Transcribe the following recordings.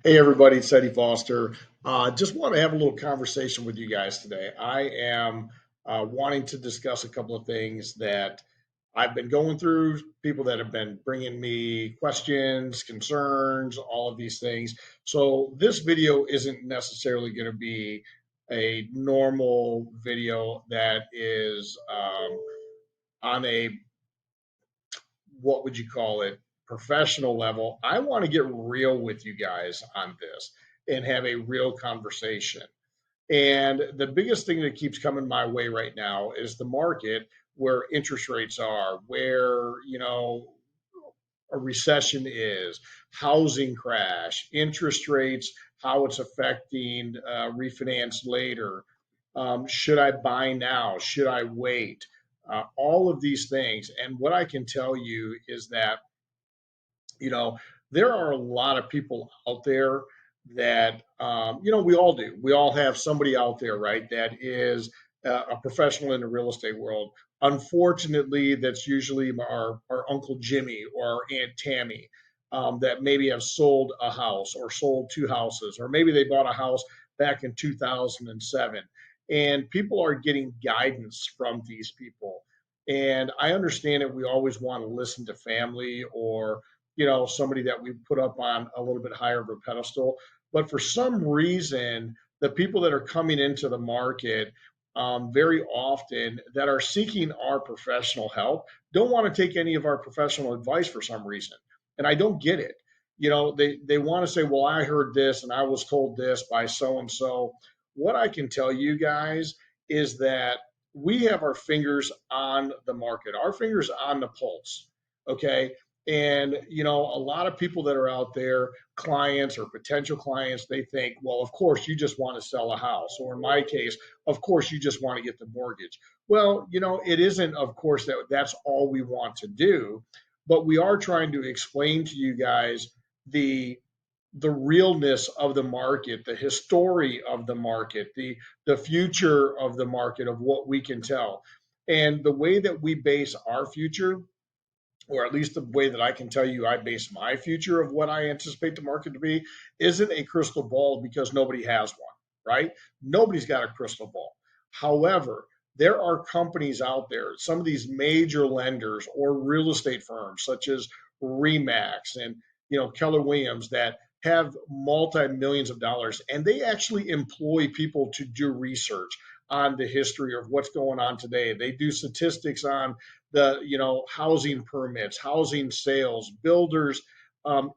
Hey everybody, it's Eddie Foster. Just want to have a little conversation with you guys today. I am wanting to discuss a couple of things that I've been going through, people that have been bringing me questions, concerns, all of these things. So this video isn't necessarily going to be a normal video that is on a, what would you call it, professional level. I want to get real with you guys on this and have a real conversation. And the biggest thing that keeps coming my way right now is the market, where interest rates are, where, a recession is, housing crash, interest rates, how it's affecting refinance later. Should I buy now? Should I wait? All of these things. And what I can tell you is that you know, there are a lot of people out there that, we all do. We all have somebody out there, right, that is a professional in the real estate world. Unfortunately, that's usually our Uncle Jimmy or our Aunt Tammy that maybe have sold a house or sold two houses, or maybe they bought a house back in 2007. And people are getting guidance from these people. And I understand that we always want to listen to family or somebody that we put up on a little bit higher of a pedestal. But for some reason, the people that are coming into the market very often that are seeking our professional help don't want to take any of our professional advice for some reason. And I don't get it. They want to say, well, I heard this and I was told this by so and so. What I can tell you guys is that we have our fingers on the market, our fingers on the pulse. Okay. And, a lot of people that are out there, clients or potential clients, they think, well, of course, you just want to sell a house. Or in my case, of course, you just want to get the mortgage. Well, it isn't, of course, that's all we want to do. But we are trying to explain to you guys the the realness of the market, the history of the market, the future of the market, of what we can tell. And the way that we base our future, or at least the way that I can tell you I base my future of what I anticipate the market to be, isn't a crystal ball, because nobody has one, right? Nobody's got a crystal ball. However, there are companies out there, some of these major lenders or real estate firms such as Remax and Keller Williams, that have multi millions of dollars, and they actually employ people to do research on the history of what's going on today. They do statistics on the housing permits, housing sales, builders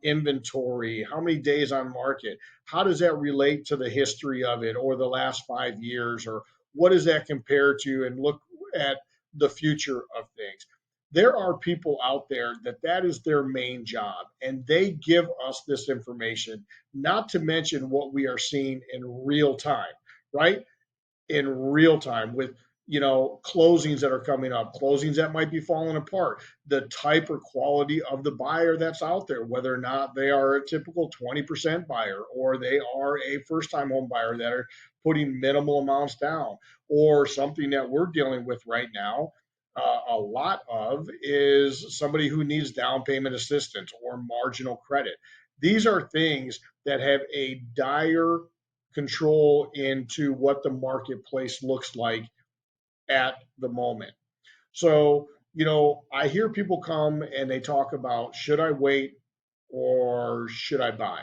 inventory, how many days on market, how does that relate to the history of it, or the last 5 years, or what does that compare to, and look at the future of things. There are people out there that is their main job, and they give us this information, not to mention what we are seeing in real time, right? In real time, with closings that are coming up, closings that might be falling apart, the type or quality of the buyer that's out there, whether or not they are a typical 20% buyer, or they are a first time home buyer that are putting minimal amounts down, or something that we're dealing with right now. A lot of is somebody who needs down payment assistance or marginal credit. These are things that have a dire control into what the marketplace looks like at the moment. So, I hear people come and they talk about, should I wait or should I buy?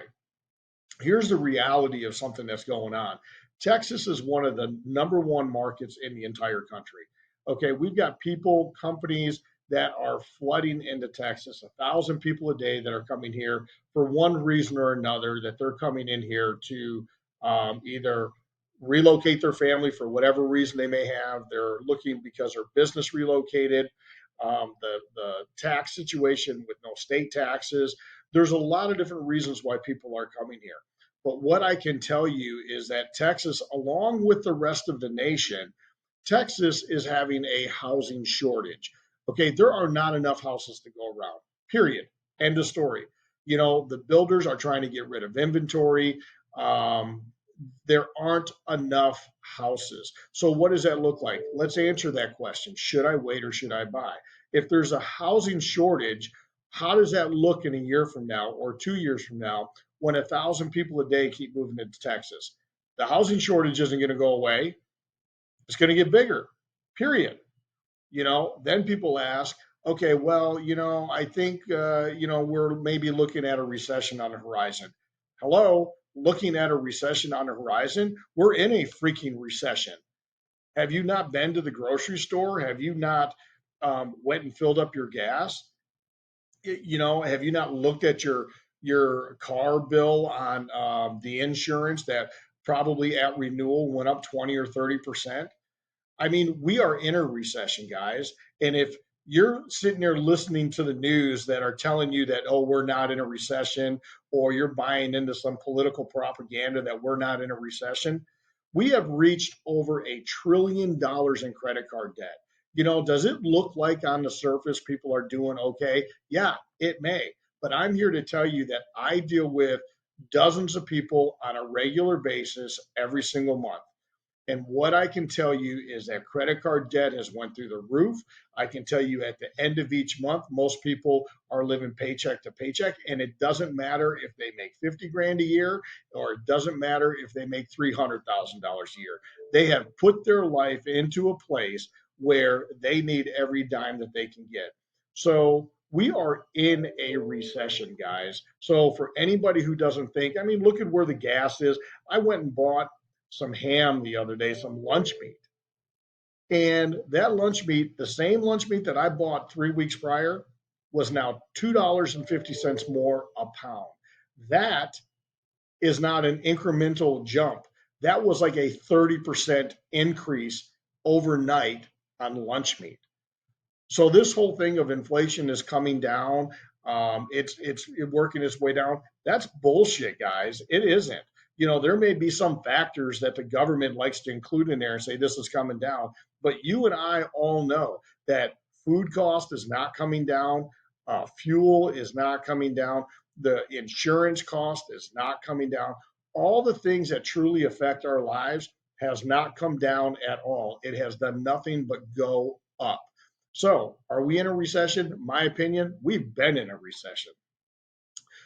Here's the reality of something that's going on. Texas is one of the number one markets in the entire country. Okay, we've got people, companies that are flooding into Texas, 1,000 people a day that are coming here for one reason or another, that they're coming in here to either relocate their family for whatever reason they may have. They're looking because their business relocated, the tax situation with no state taxes. There's a lot of different reasons why people are coming here. But what I can tell you is that Texas, along with the rest of the nation, Texas is having a housing shortage. Okay, there are not enough houses to go around, period. End of story. The builders are trying to get rid of inventory. Um, there aren't enough houses. So, what does that look like? Let's answer that question. Should I wait or should I buy? If there's a housing shortage, How does that look in a year from now or 2 years from now when 1,000 people a day keep moving into Texas? The housing shortage isn't going to go away. It's going to get bigger, period. Then people ask, okay, well, I think, we're maybe looking at a recession on the horizon. Hello, looking at a recession on the horizon? We're in a freaking recession. Have you not been to the grocery store? Have you not went and filled up your gas? Have you not looked at your car bill on the insurance that probably at renewal went up 20 or 30%? I mean, we are in a recession, guys. And if you're sitting there listening to the news that are telling you that, oh, we're not in a recession, or you're buying into some political propaganda that we're not in a recession, we have reached over $1 trillion in credit card debt. Does it look like on the surface people are doing okay? Yeah, it may. But I'm here to tell you that I deal with dozens of people on a regular basis every single month. And what I can tell you is that credit card debt has went through the roof. I can tell you at the end of each month, most people are living paycheck to paycheck. And it doesn't matter if they make 50 grand a year, or it doesn't matter if they make $300,000 a year. They have put their life into a place where they need every dime that they can get. So we are in a recession, guys. So for anybody who doesn't think, I mean, look at where the gas is. I went and bought some ham the other day, some lunch meat. And that lunch meat, the same lunch meat that I bought 3 weeks prior, was now $2.50 more a pound. That is not an incremental jump. That was like a 30% increase overnight on lunch meat. So this whole thing of inflation is coming down. It's working its way down. That's bullshit, guys. It isn't. There may be some factors that the government likes to include in there and say this is coming down, but you and I all know that food cost is not coming down, fuel is not coming down, the insurance cost is not coming down. All the things that truly affect our lives has not come down at all. It has done nothing but go up. So, are we in a recession? My opinion, we've been in a recession.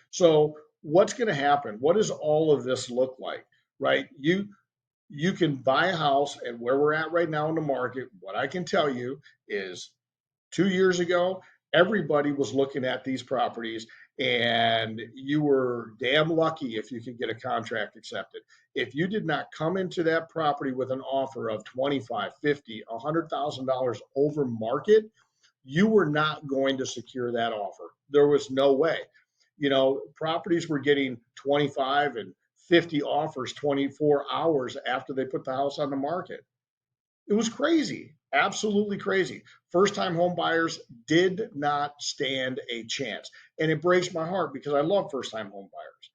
So, what's going to happen? What does all of this look like? Right? You can buy a house, and where we're at right now in the market, what I can tell you is 2 years ago, everybody was looking at these properties, and you were damn lucky if you could get a contract accepted. If you did not come into that property with an offer of 25, 50, $100,000 over market, you were not going to secure that offer. There was no way. Properties were getting 25 and 50 offers 24 hours after they put the house on the market. It was crazy, absolutely crazy. First time home buyers did not stand a chance. And it breaks my heart because I love first time home buyers.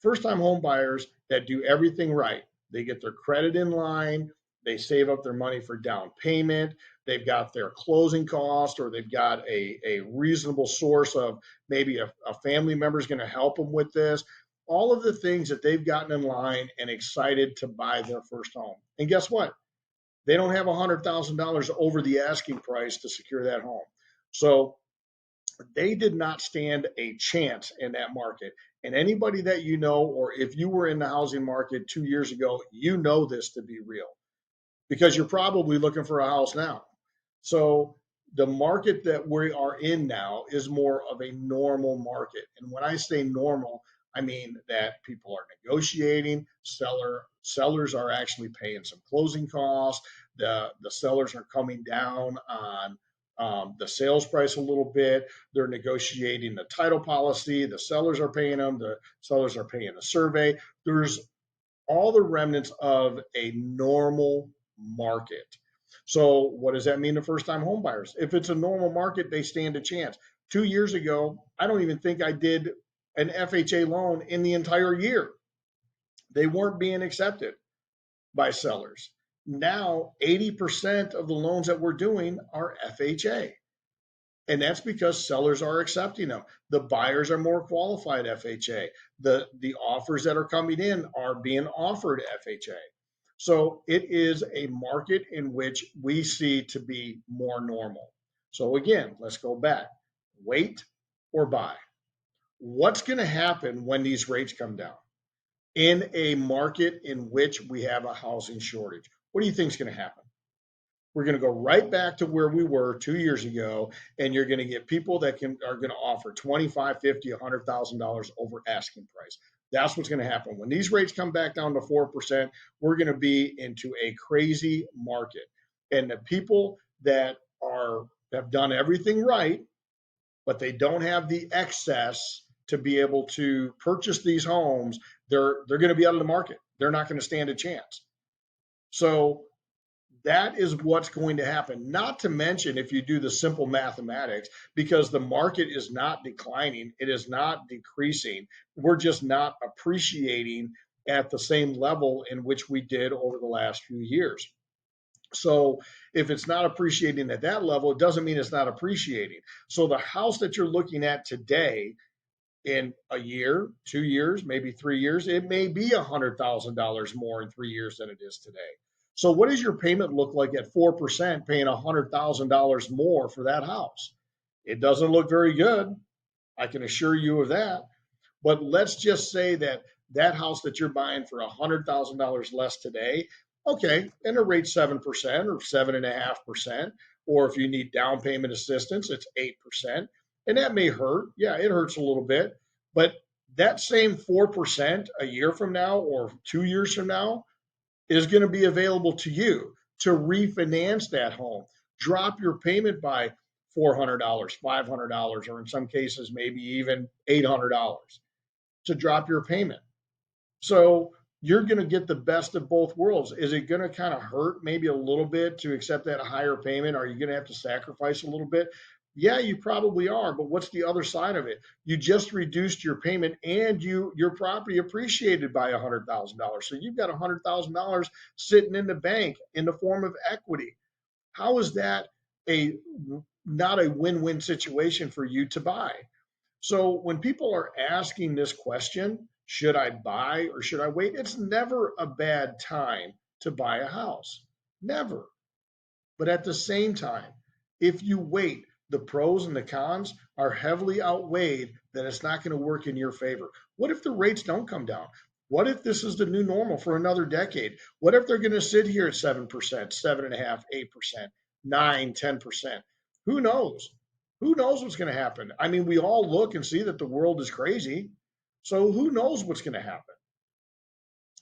First time home buyers that do everything right. They get their credit in line, they save up their money for down payment, they've got their closing cost, or they've got a reasonable source of maybe a family member is going to help them with this. All of the things that they've gotten in line and excited to buy their first home. And guess what? They don't have $100,000 over the asking price to secure that home. So they did not stand a chance in that market. And anybody that you know, or if you were in the housing market 2 years ago, you know this to be real because you're probably looking for a house now. So the market that we are in now is more of a normal market. And when I say normal, I mean that people are negotiating, sellers are actually paying some closing costs. The sellers are coming down on the sales price a little bit. They're negotiating the title policy. The sellers are paying them. The sellers are paying the survey. There's all the remnants of a normal market. So, what does that mean to first time home buyers? If it's a normal market, they stand a chance. 2 years ago, I don't even think I did an FHA loan in the entire year. They weren't being accepted by sellers. Now, 80% of the loans that we're doing are FHA. And that's because sellers are accepting them. The buyers are more qualified FHA. The offers that are coming in are being offered FHA. So it is a market in which we see to be more normal. So again, let's go back. Wait, or buy? What's going to happen when these rates come down in a market in which we have a housing shortage? What do you think is going to happen? We're going to go right back to where we were 2 years ago, and you're going to get people that are going to offer 25, 50, $100,000 over asking price. That's what's going to happen when these rates come back down to 4%. We're going to be into a crazy market, and the people that have done everything right, but they don't have the excess to be able to purchase these homes, they're going to be out of the market. They're not going to stand a chance. So that is what's going to happen. Not to mention, if you do the simple mathematics, because the market is not declining, it is not decreasing. We're just not appreciating at the same level in which we did over the last few years. So if it's not appreciating at that level, it doesn't mean it's not appreciating. So the house that you're looking at today, in a year, 2 years, maybe 3 years, it may be $100,000 more in 3 years than it is today. So what does your payment look like at 4%, paying $100,000 more for that house? It doesn't look very good. I can assure you of that. But let's just say that that house that you're buying for $100,000 less today, okay, and the rate's 7% or 7.5%, or if you need down payment assistance, it's 8%. And that may hurt. Yeah, it hurts a little bit. But that same 4% a year from now or 2 years from now is going to be available to you to refinance that home. Drop your payment by $400, $500, or in some cases, maybe even $800 to drop your payment. So you're going to get the best of both worlds. Is it going to kind of hurt maybe a little bit to accept that higher payment? Are you going to have to sacrifice a little bit? Yeah, you probably are, but what's the other side of it? You just reduced your payment and your property appreciated by $100,000. So you've got $100,000 sitting in the bank in the form of equity. How is that a not a win-win situation for you to buy? So when people are asking this question, should I buy or should I wait? It's never a bad time to buy a house. Never. But at the same time, if you wait, the pros and the cons are heavily outweighed that it's not going to work in your favor. What if the rates don't come down? What if this is the new normal for another decade? What if they're going to sit here at 7%, 7.5%, 8%, 9, 10%? Who knows? Who knows what's going to happen? I mean, we all look and see that the world is crazy. So who knows what's going to happen?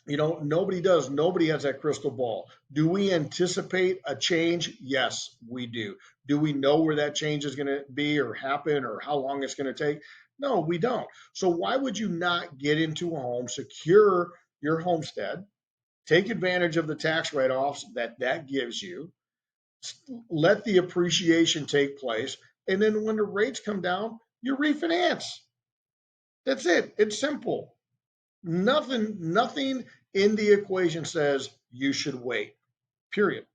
Nobody does. Nobody has that crystal ball. Do we anticipate a change? Yes, we do. Do we know where that change is going to be or happen or how long it's going to take? No, we don't. So why would you not get into a home, secure your homestead, take advantage of the tax write-offs that gives you, let the appreciation take place, and then when the rates come down, you refinance. That's it. It's simple. Nothing in the equation says you should wait, period.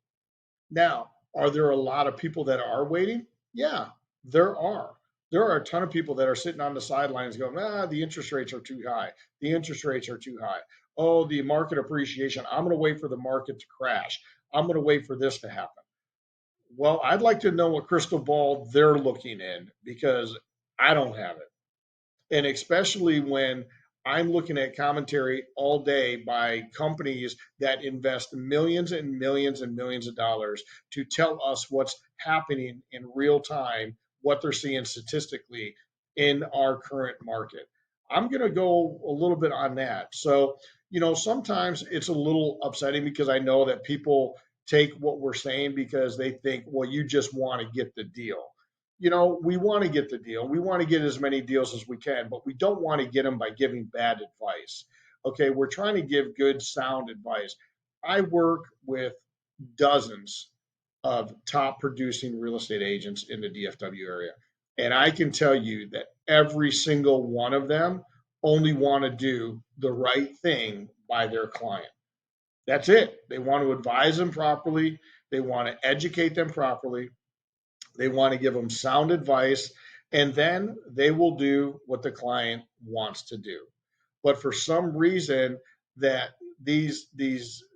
Now, are there a lot of people that are waiting? Yeah, there are. There are a ton of people that are sitting on the sidelines going, the interest rates are too high. The interest rates are too high. Oh, the market appreciation. I'm going to wait for the market to crash. I'm going to wait for this to happen. Well, I'd like to know what crystal ball they're looking in because I don't have it. And especially when I'm looking at commentary all day by companies that invest millions and millions and millions of dollars to tell us what's happening in real time, what they're seeing statistically in our current market. I'm going to go a little bit on that. So, sometimes it's a little upsetting because I know that people take what we're saying because they think, well, you just want to get the deal. We want to get the deal. We want to get as many deals as we can, but we don't want to get them by giving bad advice. Okay, we're trying to give good, sound advice. I work with dozens of top producing real estate agents in the DFW area. And I can tell you that every single one of them only want to do the right thing by their client. That's it. They want to advise them properly. They want to educate them properly. They want to give them sound advice, and then they will do what the client wants to do. But for some reason, that these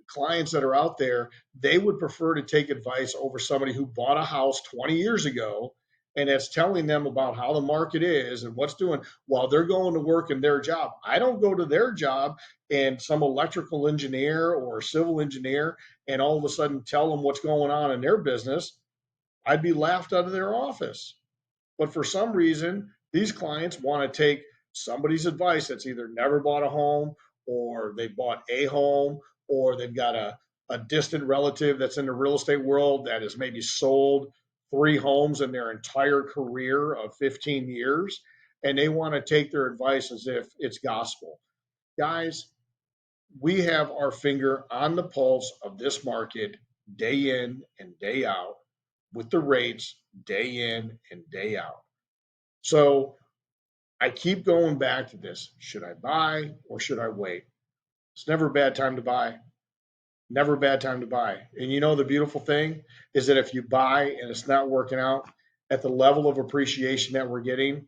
clients that are out there, they would prefer to take advice over somebody who bought a house 20 years ago and it's telling them about how the market is and what's doing while they're going to work in their job. I don't go to their job and some electrical engineer or civil engineer and all of a sudden tell them what's going on in their business. I'd be laughed out of their office. But for some reason, these clients want to take somebody's advice that's either never bought a home, or they bought a home, or they've got a distant relative that's in the real estate world that has maybe sold 3 homes in their entire career of 15 years. And they want to take their advice as if it's gospel. Guys, we have our finger on the pulse of this market day in and day out with the rates day in and day out. So I keep going back to this. Should I buy or should I wait? It's never a bad time to buy. Never a bad time to buy. And you know, the beautiful thing is that if you buy and it's not working out at the level of appreciation that we're getting,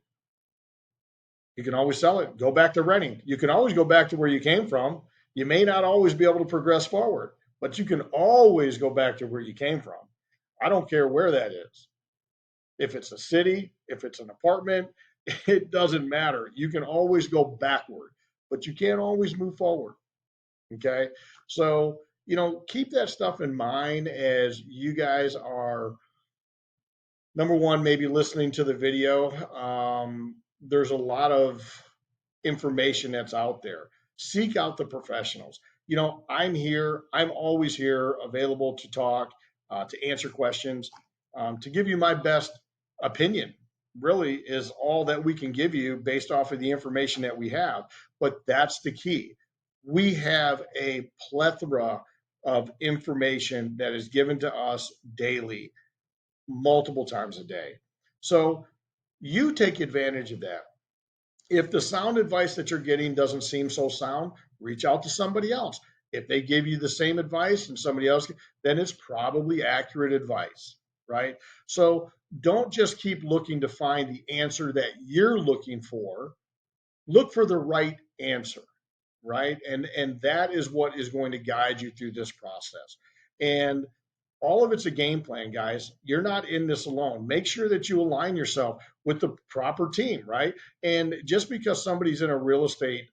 you can always sell it. Go back to renting. You can always go back to where you came from. You may not always be able to progress forward, but you can always go back to where you came from. I don't care where that is. If it's a city, if it's an apartment, it doesn't matter. You can always go backward, but you can't always move forward. Okay. So, keep that stuff in mind as you guys are, number one, maybe listening to the video. There's a lot of information that's out there. Seek out the professionals. I'm here, I'm always here available to talk, to answer questions, to give you my best opinion. Really is all that we can give you based off of the information that we have. But that's the key. We have a plethora of information that is given to us daily, multiple times a day. So you take advantage of that. If the sound advice that you're getting doesn't seem so sound, reach out to somebody else. If they give you the same advice and somebody else, then it's probably accurate advice, right? So don't just keep looking to find the answer that you're looking for. Look for the right answer, right? And that is what is going to guide you through this process. And all of it's a game plan, guys. You're not in this alone. Make sure that you align yourself with the proper team, right? And just because somebody's in a real estate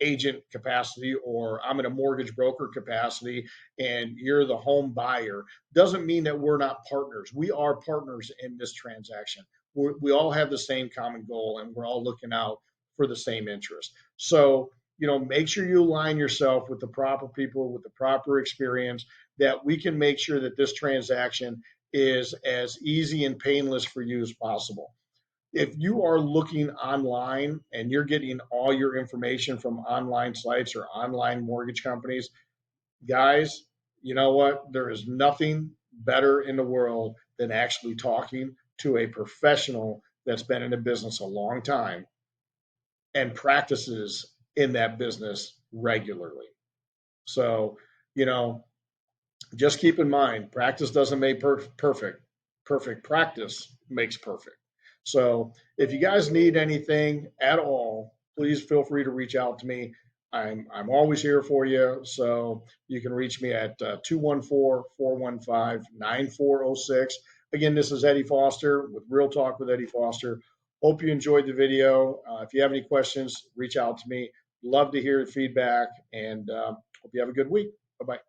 agent capacity, or I'm in a mortgage broker capacity and you're the home buyer, doesn't mean that we're not partners. We are partners in this transaction. We all have the same common goal and we're all looking out for the same interest. So, make sure you align yourself with the proper people, with the proper experience, that we can make sure that this transaction is as easy and painless for you as possible. If you are looking online and you're getting all your information from online sites or online mortgage companies, guys, you know what? There is nothing better in the world than actually talking to a professional that's been in the business a long time and practices in that business regularly. So, you know, just keep in mind, practice doesn't make perfect. Perfect practice makes perfect. So if you guys need anything at all, please feel free to reach out to me. I'm always here for you. So you can reach me at 214-415-9406. Again, this is Eddie Foster with Real Talk with Eddie Foster. Hope you enjoyed the video. If you have any questions, reach out to me. Love to hear feedback, and hope you have a good week. Bye bye.